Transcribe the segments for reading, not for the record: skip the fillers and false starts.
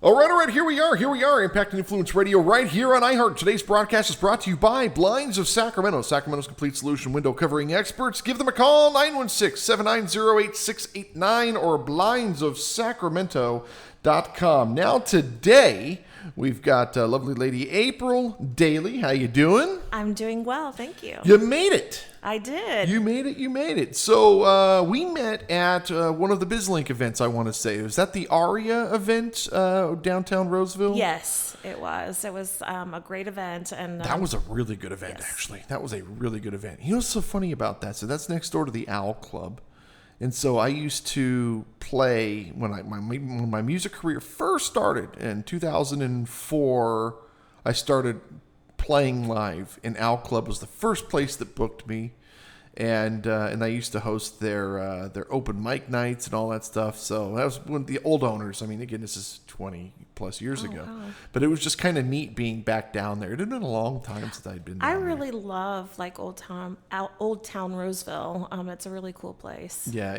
All right, here we are, Impact and Influence Radio right here on iHeart. Today's broadcast is brought to you by Blinds of Sacramento, Sacramento's complete solution window covering experts. Give them a call, 916-790-8689 or blindsofsacramento.com. Now today, we've got lovely lady April Daly. How you doing? I'm doing well, thank you. You made it. I did. You made it. So we met at one of the BizLink events, I want to say. Was that the ARIA event downtown Roseville? Yes, it was. It was a great event. And that was a really good event, yes. Actually. That was a really good event. You know what's so funny about that? So that's next door to the Owl Club. And so I used to play, when my music career first started in 2004, I started playing live, and Owl Club was the first place that booked me, and I used to host their open mic nights and all that stuff. So that was one of the old owners. I mean, again, this is 20 plus years ago, wow. But it was just kind of neat being back down there. It had been a long time since I'd been down I there. really love like Old Town Roseville. It's a really cool place. Yeah,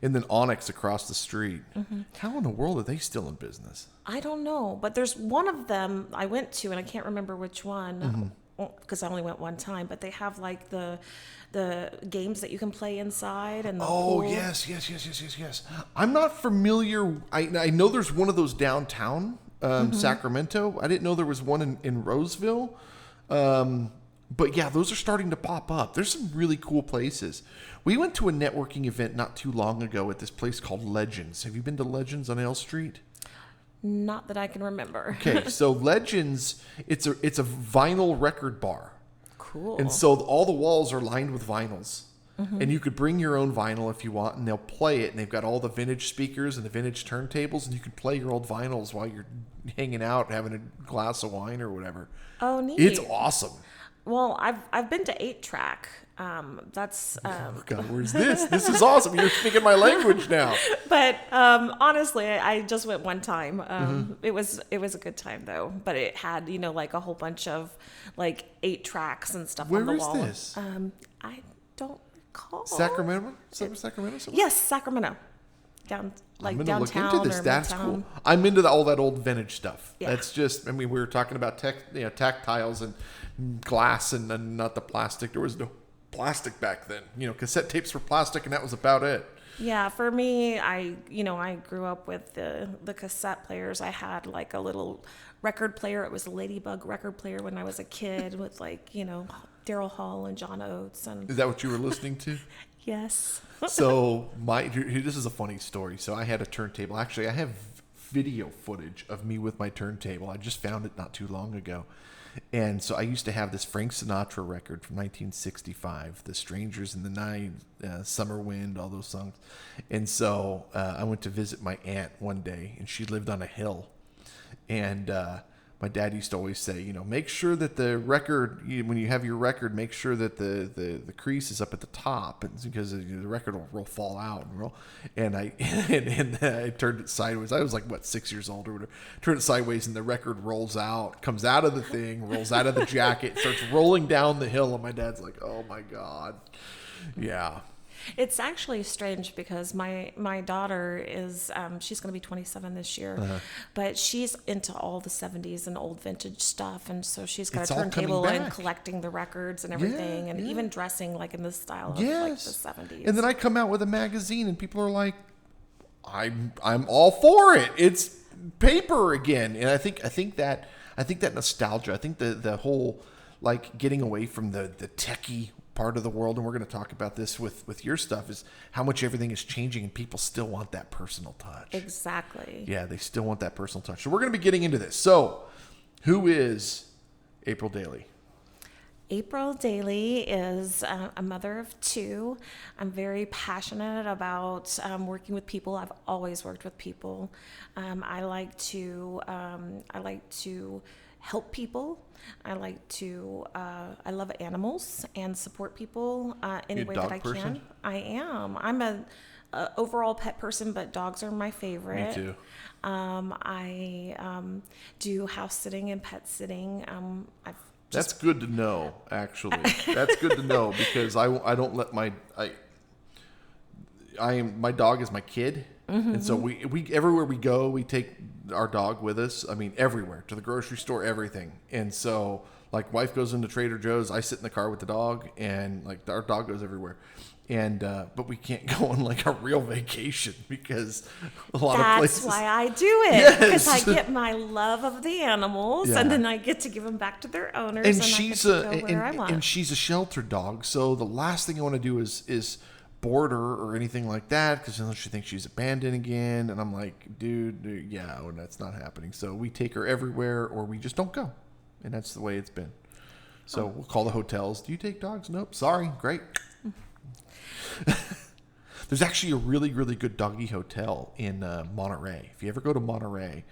and then Onyx across the street. Mm-hmm. How in the world are they still in business? I don't know, but there's one of them I went to, and I can't remember which one because I only went one time. But they have like the games that you can play inside and the pool. Yes. I'm not familiar. I know there's one of those downtown Sacramento. I didn't know there was one in Roseville. But yeah, those are starting to pop up. There's some really cool places. We went to a networking event not too long ago at this place called Legends. Have you been to Legends on L Street? Not that I can remember. Okay, so Legends, it's a vinyl record bar. Cool. And so all the walls are lined with vinyls. Mm-hmm. And you could bring your own vinyl if you want, and they'll play it. And they've got all the vintage speakers and the vintage turntables, and you can play your old vinyls while you're hanging out, having a glass of wine or whatever. Oh, neat. It's awesome. Well, I've been to 8-Track. That's oh God, where's this? This is awesome. You're speaking my language now. But honestly, I just went one time. It was a good time though. But it had like a whole bunch of like 8 tracks and stuff on the wall. Where is this? I don't recall. Sacramento? Sacramento? Yes, Sacramento. I'm gonna downtown look into this. or That's midtown. Cool. I'm into all that old vintage stuff. Yeah. That's just. I mean, we were talking about tactiles and glass and not the plastic. There was no plastic back then. Cassette tapes were plastic, and that was about it. Yeah, for me, I grew up with the cassette players. I had like a little record player. It was a Ladybug record player when I was a kid with Daryl Hall and John Oates. And is that what you were listening to? Yes. So this is a funny story. So I had a turntable. Actually, I have video footage of me with my turntable. I just found it not too long ago. And so I used to have this Frank Sinatra record from 1965, The Strangers in the Night, Summer Wind, all those songs. And so I went to visit my aunt one day, and she lived on a hill. And my dad used to always say, make sure that the record, when you have your record, make sure that the crease is up at the top, because the record will fall out. And I turned it sideways. I was like, 6 years old or whatever. Turned it sideways, and the record rolls out, comes out of the thing, rolls out of the jacket, starts rolling down the hill. And my dad's like, oh my God. Yeah. It's actually strange because my daughter is she's going to be 27 this year, but she's into all the 70s and old vintage stuff, and so she's got a turntable and collecting the records and everything, and even dressing like in the style of like the 70s. And then I come out with a magazine, and people are like, "I'm all for it. It's paper again." And I think that nostalgia. I think the whole like getting away from the techie part of the world, and we're going to talk about this with your stuff, is how much everything is changing, and people still want that personal touch. Exactly. Yeah, they still want that personal touch. So we're going to be getting into this. So, who is April Daly? April Daly is a mother of 2. I'm very passionate about working with people. I've always worked with people. I like to help people. I love animals and support people any way that I can. I am. I'm a overall pet person, but dogs are my favorite. Me too. I do house sitting and pet sitting. That's good to know, actually. That's good to know, because I don't let my dog is my kid. And so we everywhere we go, we take our dog with us. I mean, everywhere, to the grocery store, everything. And so, like, wife goes into Trader Joe's, I sit in the car with the dog, and like our dog goes everywhere. And but we can't go on like a real vacation because a lot of places. That's why I do it, because I get my love of the animals, Yeah. and then I get to give them back to their owners, And I she's get to go where I want. and she's a shelter dog. So the last thing I want to do is board her or anything like that, because then she thinks she's abandoned again. And I'm like, dude, yeah, well, that's not happening. So we take her everywhere, or we just don't go, and that's the way it's been. So we'll call the hotels. Do you take dogs? Nope. Sorry. Great. There's actually a really, really good doggy hotel in Monterey. If you ever go to Monterey,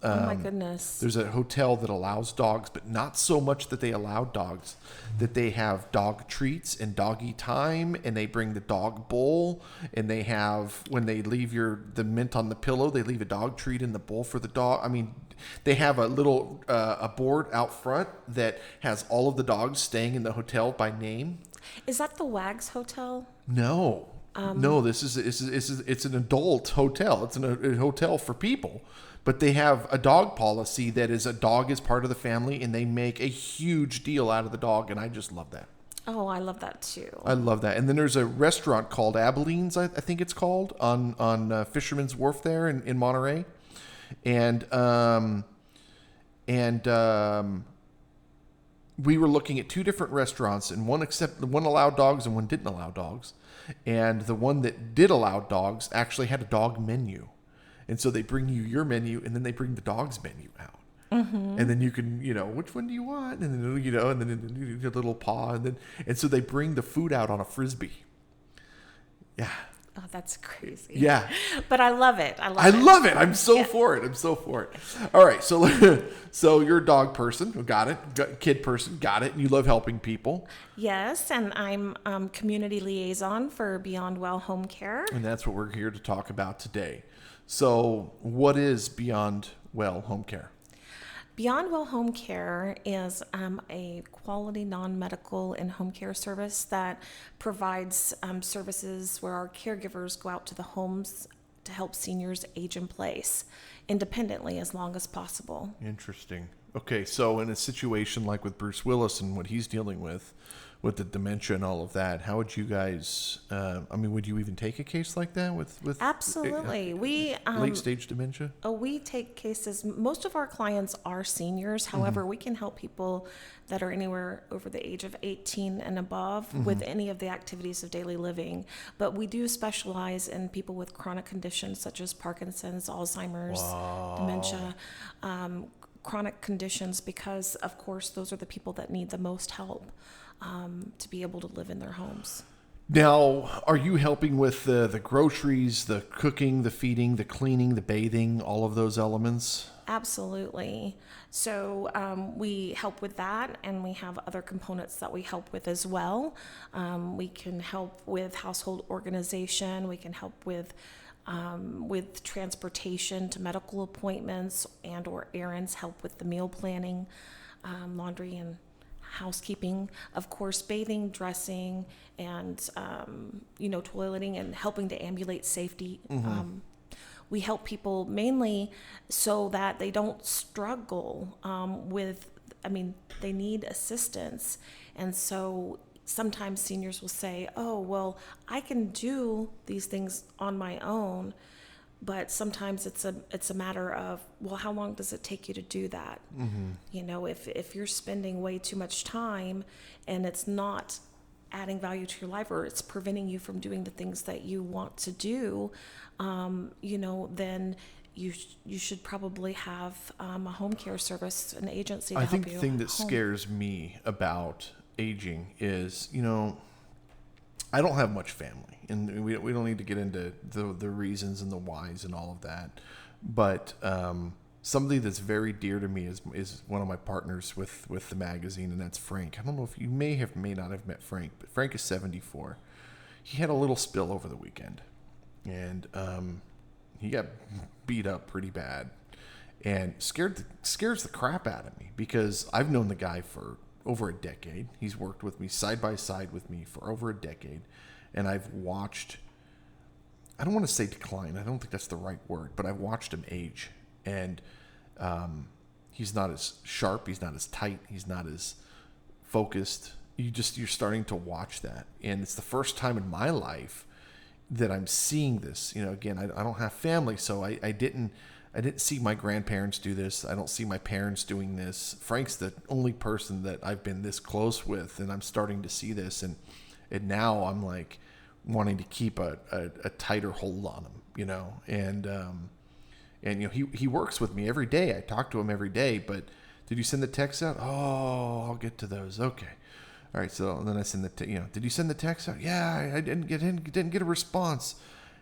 oh my goodness. there's a hotel that allows dogs, but not so much that they allow dogs, that they have dog treats and doggy time, and they bring the dog bowl, and they have, when they leave the mint on the pillow, they leave a dog treat in the bowl for the dog. I mean, they have a little a board out front that has all of the dogs staying in the hotel by name. Is that the Wags Hotel? No. No, this is it's an adult hotel. It's a hotel for people, but they have a dog policy that is a dog is part of the family, and they make a huge deal out of the dog, and I just love that. Oh, I love that too. I love that. And then there's a restaurant called Abilene's, I think it's called, on Fisherman's Wharf there in Monterey, and we were looking at two different restaurants, and one allowed dogs and one didn't allow dogs. And the one that did allow dogs actually had a dog menu. And so they bring you your menu, and then they bring the dog's menu out. Mm-hmm. And then you can, which one do you want? And then, and then your little paw. And so they bring the food out on a Frisbee. Yeah. Oh, that's crazy. Yeah. But I love it. I love it. I'm so for it. All right. So you're a dog person. Got it. Kid person. Got it. And you love helping people. Yes. And I'm community liaison for BeyondWell Home Care. And that's what we're here to talk about today. So what is BeyondWell Home Care? BeyondWell Home Care is a quality non-medical and home care service that provides services where our caregivers go out to the homes to help seniors age in place independently as long as possible. Interesting. Okay, so in a situation like with Bruce Willis and what he's dealing with the dementia and all of that, how would you guys, would you even take a case like that with Absolutely. We late stage dementia? We take cases. Most of our clients are seniors. However, we can help people that are anywhere over the age of 18 and above with any of the activities of daily living. But we do specialize in people with chronic conditions such as Parkinson's, Alzheimer's, dementia, chronic conditions, because of course those are the people that need the most help to be able to live in their homes. Now, are you helping with the groceries, the cooking, the feeding, the cleaning, the bathing, all of those elements? Absolutely. So we help with that, and we have other components that we help with as well. We can help with household organization. We can help with transportation to medical appointments and or errands, help with the meal planning, laundry and housekeeping, of course, bathing, dressing, and toileting, and helping to ambulate safety. We help people mainly so that they don't struggle they need assistance. And so sometimes seniors will say, oh, well, I can do these things on my own. But sometimes it's a matter of, well, how long does it take you to do that? Mm-hmm. If you're spending way too much time and it's not adding value to your life, or it's preventing you from doing the things that you want to do, then you should probably have a home care service, an agency to help you. I think the thing that scares me about aging is, I don't have much family, and we don't need to get into the reasons and the whys and all of that. But somebody that's very dear to me is one of my partners with the magazine, and that's Frank. I don't know if you may not have met Frank, but Frank is 74. He had a little spill over the weekend, and he got beat up pretty bad, and scares the crap out of me, because I've known the guy for over a decade. He's worked with me side by side with me for over a decade, and I've watched I don't want to say decline. I don't think that's the right word, but I've watched him age, and he's not as sharp. He's not as tight. He's not as focused. You're starting to watch that, and it's the first time in my life that I'm seeing this. Again, I don't have family, so I didn't see my grandparents do this. I don't see my parents doing this. Frank's the only person that I've been this close with, and I'm starting to see this, and now I'm like wanting to keep a tighter hold on him, and he works with me every day. I talk to him every day, but did you send the text out? Oh, I'll get to those. Okay. All right. So then I send did you send the text out? Yeah, I didn't get a response.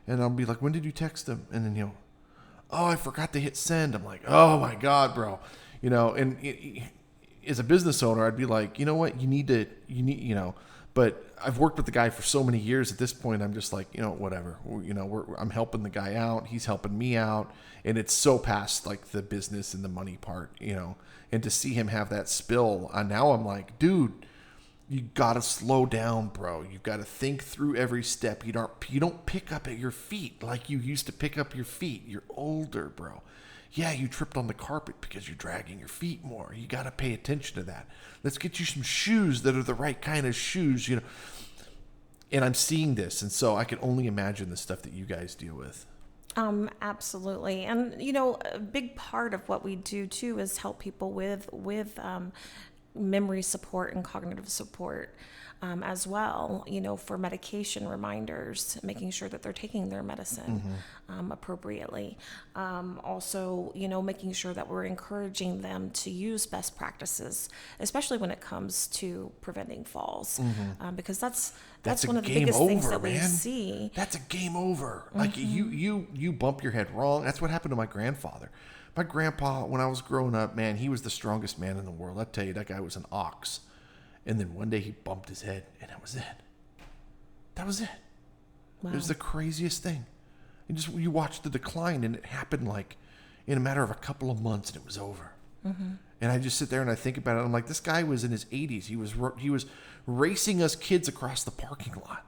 And I'll be like, when did you text him? And then oh, I forgot to hit send. I'm like, oh my God, bro. And as a business owner, I'd be like, you know what? You need, but I've worked with the guy for so many years. At this point, I'm just like, whatever. I'm helping the guy out. He's helping me out. And it's so past like the business and the money part, and to see him have that spill, now I'm like, dude, you got to slow down, bro. You've got to think through every step. You don't pick up at your feet like you used to pick up your feet. You're older, bro. Yeah, you tripped on the carpet because you're dragging your feet more. You got to pay attention to that. Let's get you some shoes that are the right kind of shoes, And I'm seeing this, and so I can only imagine the stuff that you guys deal with. Absolutely. And, a big part of what we do too is help people with memory support and cognitive support as well, for medication reminders, making sure that they're taking their medicine appropriately. Also, making sure that we're encouraging them to use best practices, especially when it comes to preventing falls, because that's one of the biggest things that we see. That's a game over. Like you bump your head wrong. That's what happened to my grandfather. My grandpa, when I was growing up, man, he was the strongest man in the world. I tell you, that guy was an ox. And then one day he bumped his head, and that was it. That was it. Wow. It was the craziest thing. And you watched the decline, and it happened like in a matter of a couple of months, and it was over. And I just sit there and I think about it. I'm like, this guy was in his 80s. He was racing us kids across the parking lot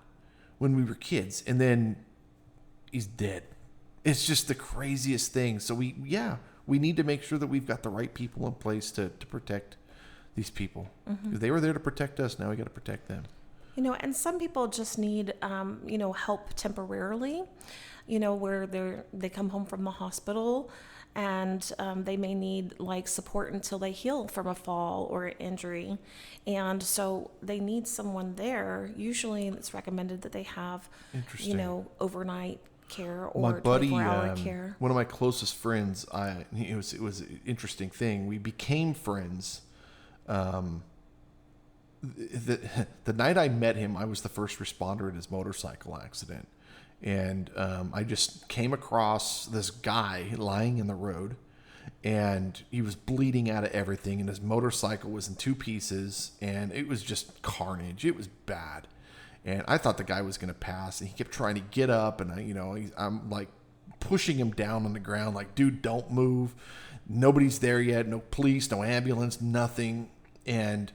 when we were kids, and then he's dead. It's just the craziest thing. So we need to make sure that we've got the right people in place to protect these people. They were there to protect us. Now we got to protect them. And some people just need, help temporarily, where they come home from the hospital and they may need like support until they heal from a fall or an injury. And so they need someone there. Usually it's recommended that they have, overnight care or my buddy, 24-hour care. One of my closest friends, it was an interesting thing. We became friends. The night I met him, I was the first responder in his motorcycle accident. And I just came across this guy lying in the road, and he was bleeding out of everything, and his motorcycle was in two pieces, and it was just carnage. It was bad. And I thought the guy was going to pass, and he kept trying to get up, and I'm like pushing him down on the ground, like, dude, don't move. Nobody's there yet. No police, no ambulance, nothing. And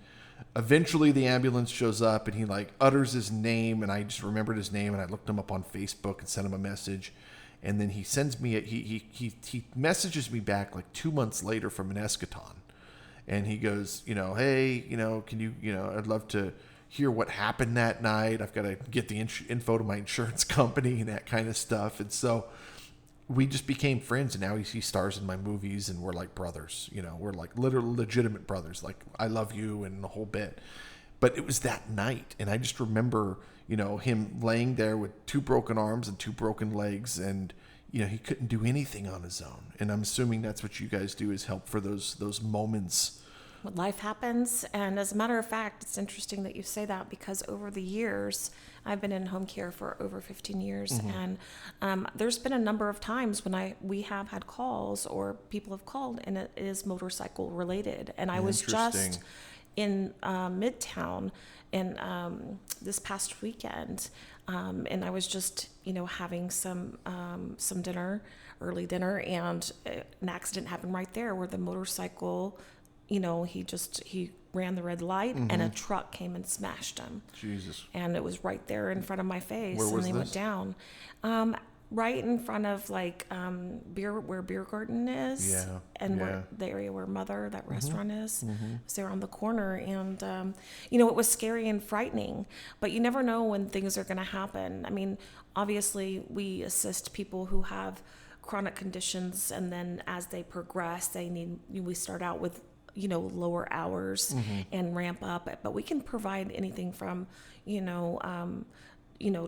eventually the ambulance shows up, and he like utters his name, and I just remembered his name, and I looked him up on Facebook and sent him a message. And then he sends me he messages me back like 2 months later from an Eschaton, and he goes, hey, can you, I'd love to hear what happened that night. I've got to get the info to my insurance company and that kind of stuff. And so we just became friends, and now he stars in my movies, and we're like brothers. We're like literal legitimate brothers. Like, I love you and the whole bit. But it was that night, and I just remember, him laying there with two broken arms and two broken legs, and he couldn't do anything on his own. And I'm assuming that's what you guys do, is help for those moments. When life happens. And as a matter of fact, it's interesting that you say that, because over the years, I've been in home care for over 15 years. And there's been a number of times when we have had calls, or people have called, and it is motorcycle related. And I was just in Midtown this past weekend, and I was just having some dinner, early dinner, and an accident happened right there where the motorcycle, he ran the red light, and a truck came and smashed him. Jesus. And it was right there in front of my face. Where was and they this? went down. right in front of like where Beer Garden is, Yeah, and where the area where Mother, that restaurant is. It's there on the corner, and it was scary and frightening. But you never know when things are going to happen. I mean, obviously, we assist people who have chronic conditions, and then as they progress, we start out with lower hours and ramp up. But we can provide anything from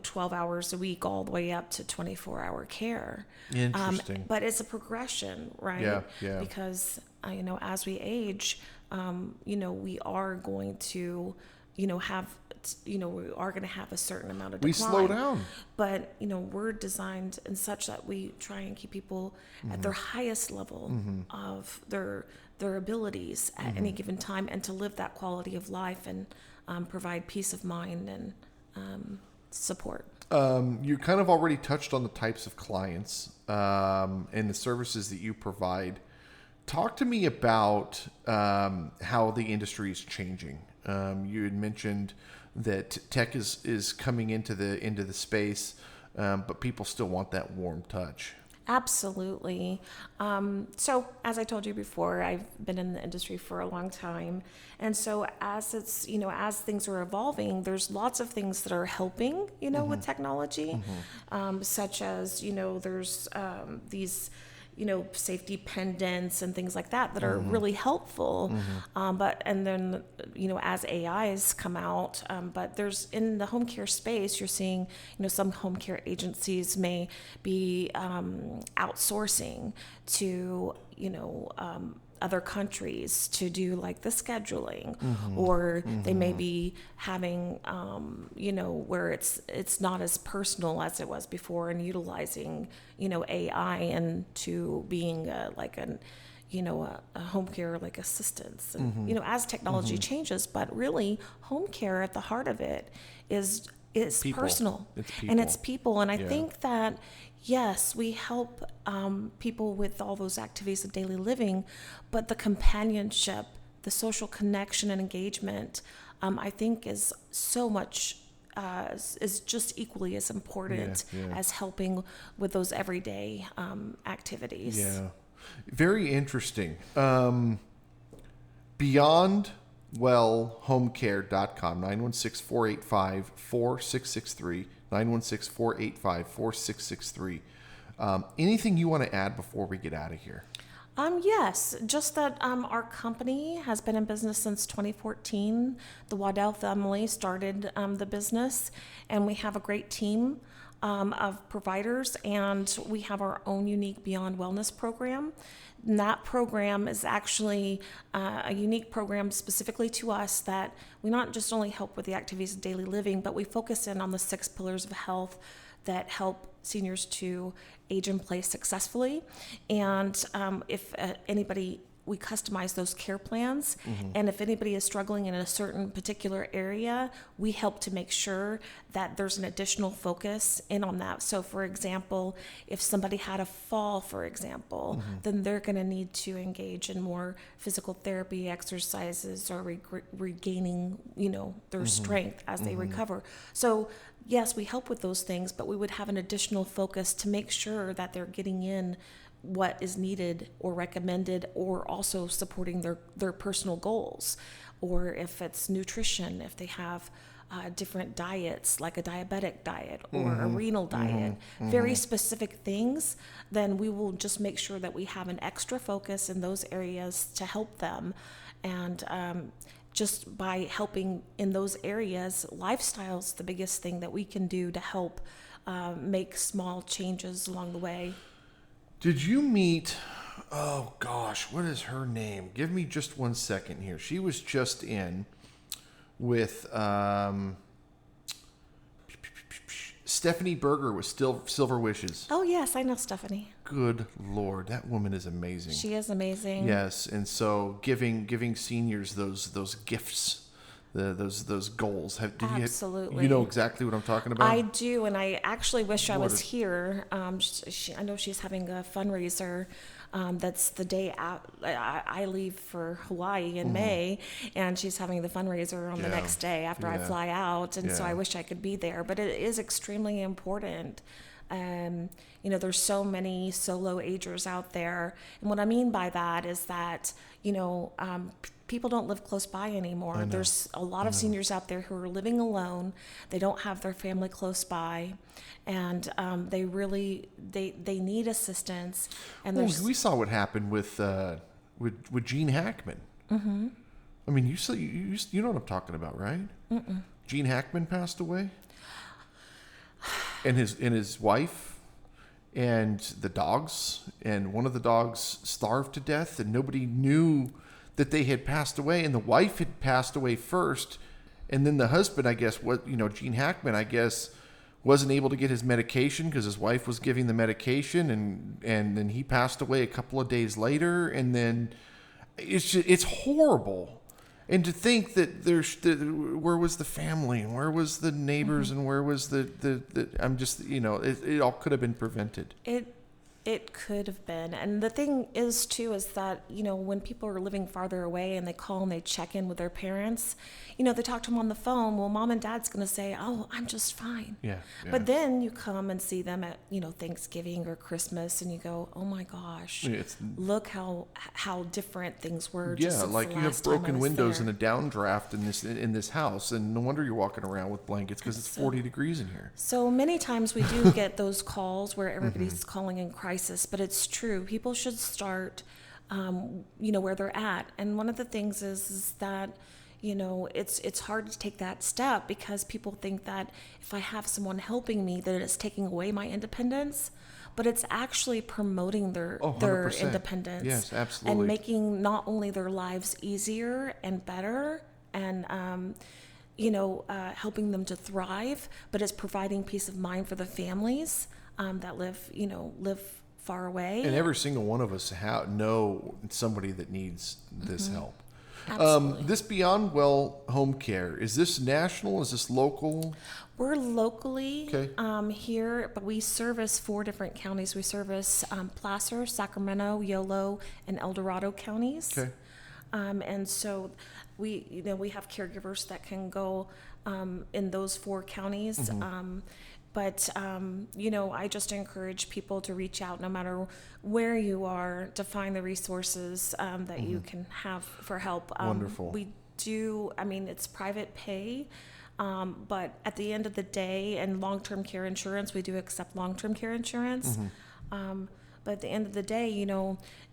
12 hours a week all the way up to 24-hour care. Interesting. But it's a progression, right? Yeah. Because, as we age, we are going to, we are going to have a certain amount of decline. We slow down. But, we're designed in such that we try and keep people at their highest level of their abilities at any given time, and to live that quality of life and provide peace of mind and support. You kind of already touched on the types of clients and the services that you provide. Talk to me about how the industry is changing. You had mentioned that tech is coming into the space, but people still want that warm touch. Absolutely. So as I told you before, I've been in the industry for a long time. And so as as things are evolving, there's lots of things that are helping, with technology, such as, there's these, safety pendants and things like that are really helpful. And then, as AIs come out, but there's in the home care space, you're seeing, some home care agencies may be outsourcing to, other countries to do like the scheduling, or they may be having, where it's not as personal as it was before, and utilizing, AI into being a home care like assistance, and as technology changes, but really home care at the heart of it is People. personal, It's and it's people, and I Yeah. think that. Yes, we help people with all those activities of daily living, but the companionship, the social connection and engagement, I think is so much, is just equally as important as helping with those everyday activities. Yeah. Very interesting. BeyondWellHomeCare.com, 916-485-4663. 916-485-4663. Anything you want to add before we get out of here? Yes, just that our company has been in business since 2014. The Waddell family started the business, and we have a great team of providers, and we have our own unique Beyond Wellness program. And that program is actually a unique program specifically to us, that we not just only help with the activities of daily living, but we focus in on the 6 pillars of health that help seniors to age in place successfully. And if anybody, we customize those care plans. And if anybody is struggling in a certain particular area, we help to make sure that there's an additional focus in on that. So for example, if somebody had a fall, for example, then they're going to need to engage in more physical therapy exercises, or regaining, their strength as they recover. So yes, we help with those things, but we would have an additional focus to make sure that they're getting in what is needed or recommended, or also supporting their personal goals. Or if it's nutrition, if they have different diets, like a diabetic diet or a renal diet, very specific things, then we will just make sure that we have an extra focus in those areas to help them. And just by helping in those areas, lifestyle's the biggest thing that we can do to help make small changes along the way. Did you meet, oh gosh, what is her name? Give me just 1 second here. She was just in with Stephanie Berger with Silver Wishes. Oh yes, I know Stephanie. Good Lord, that woman is amazing. She is amazing. Yes, and so giving seniors those gifts, those goals. Absolutely. You know exactly what I'm talking about? I do, and I actually wish I was here. I know she's having a fundraiser. That's the day I leave for Hawaii in May, and she's having the fundraiser on the next day after I fly out, and so I wish I could be there. But it is extremely important There's so many solo agers out there. And what I mean by that is that, people don't live close by anymore. There's a lot of seniors out there who are living alone. They don't have their family close by, and they really they need assistance. And we saw what happened with Gene Hackman. Mm-hmm. I mean, you know what I'm talking about, right? Mm-mm. Gene Hackman passed away, and his wife and the dogs, and one of the dogs starved to death, and nobody knew that they had passed away, and the wife had passed away first, and then the husband, I guess, Gene Hackman, I guess, wasn't able to get his medication because his wife was giving the medication, and then he passed away a couple of days later, and then it's horrible. And to think that where was the family, and where was the neighbors, and where was the I'm just, it all could have been prevented. It could have been. And the thing is, too, is that, when people are living farther away and they call and they check in with their parents, they talk to them on the phone. Well, mom and dad's going to say, oh, I'm just fine. Yeah. But then you come and see them at, Thanksgiving or Christmas, and you go, oh, my gosh, look how different things were. Yeah, like you have broken windows and a downdraft in this house, and no wonder you're walking around with blankets because it's 40 degrees in here. So many times we do get those calls where everybody's calling in crisis, but it's true. People should start, where they're at. And one of the things is that, it's hard to take that step because people think that if I have someone helping me, that it's taking away my independence, but it's actually promoting their independence. Yes, absolutely. And making not only their lives easier and better and, helping them to thrive, but it's providing peace of mind for the families that live far away. And every single one of us know somebody that needs this help. Absolutely. This BeyondWell Home Care, is this national? Is this local? We're locally here, but we service 4 different counties. We service Placer, Sacramento, Yolo, and El Dorado counties. Okay. And so we have caregivers that can go in those 4 counties. Mm-hmm. But I just encourage people to reach out no matter where you are to find the resources that you can have for help. Wonderful. We do, it's private pay, but at the end of the day, and long-term care insurance, we do accept long-term care insurance. Mm-hmm. But at the end of the day,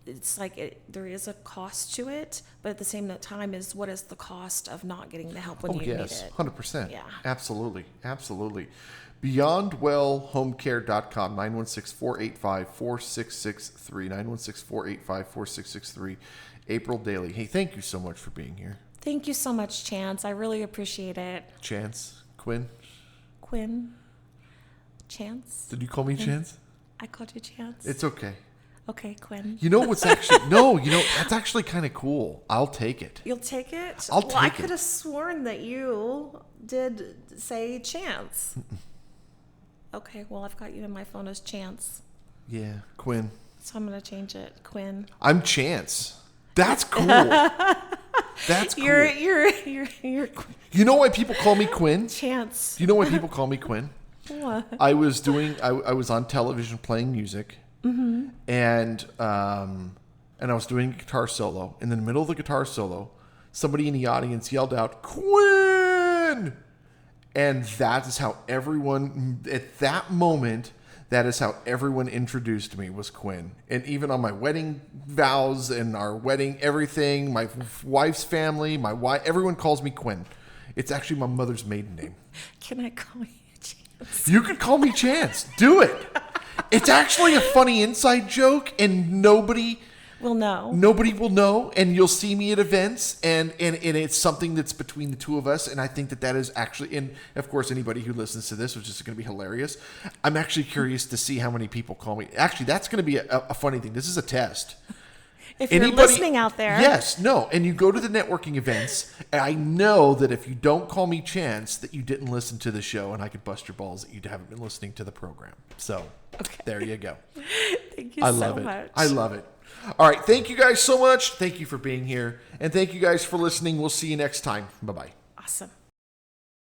it's like there is a cost to it, but at the same time is what is the cost of not getting the help when you need it? 100%. Yeah. Absolutely. BeyondWellHomeCare.com, 916-485-4663, 916-485-4663. April Daly. Hey, thank you so much for being here. Thank you so much, Chance. I really appreciate it. Chance? Quinn? Chance? Did you call me Chance? I called you Chance. It's okay. Okay, Quinn. What's actually... No, that's actually kind of cool. I'll take it. You'll take it? I'll take it. I could have sworn that you did say Chance. Mm-mm. Okay, well, I've got you in my phone as Chance. Yeah, Quinn. So I'm going to change it. Quinn. I'm Chance. That's cool. That's cool. You're You know why people call me Quinn? Chance. Do you know why people call me Quinn? What? I was on television playing music, mm-hmm. and I was doing a guitar solo. In the middle of the guitar solo, somebody in the audience yelled out, "Quinn!" And that is how everyone, at that moment, that is how everyone introduced me, was Quinn. And even on my wedding vows and our wedding everything, my wife's family, my wife, everyone calls me Quinn. It's actually my mother's maiden name. Can I call you Chance? You can call me Chance. Do it. It's actually a funny inside joke, and nobody will know. Nobody will know, and you'll see me at events, and it's something that's between the two of us, and I think that is actually, and of course anybody who listens to this, which is going to be hilarious, I'm actually curious to see how many people call me. Actually, that's going to be a funny thing. This is a test. If you're listening out there. Yes, no, and you go to the networking events, and I know that if you don't call me Chance, that you didn't listen to the show, and I could bust your balls that you haven't been listening to the program. So, There you go. Thank you so much. I love it. All right. Thank you guys so much. Thank you for being here. And thank you guys for listening. We'll see you next time. Bye-bye. Awesome.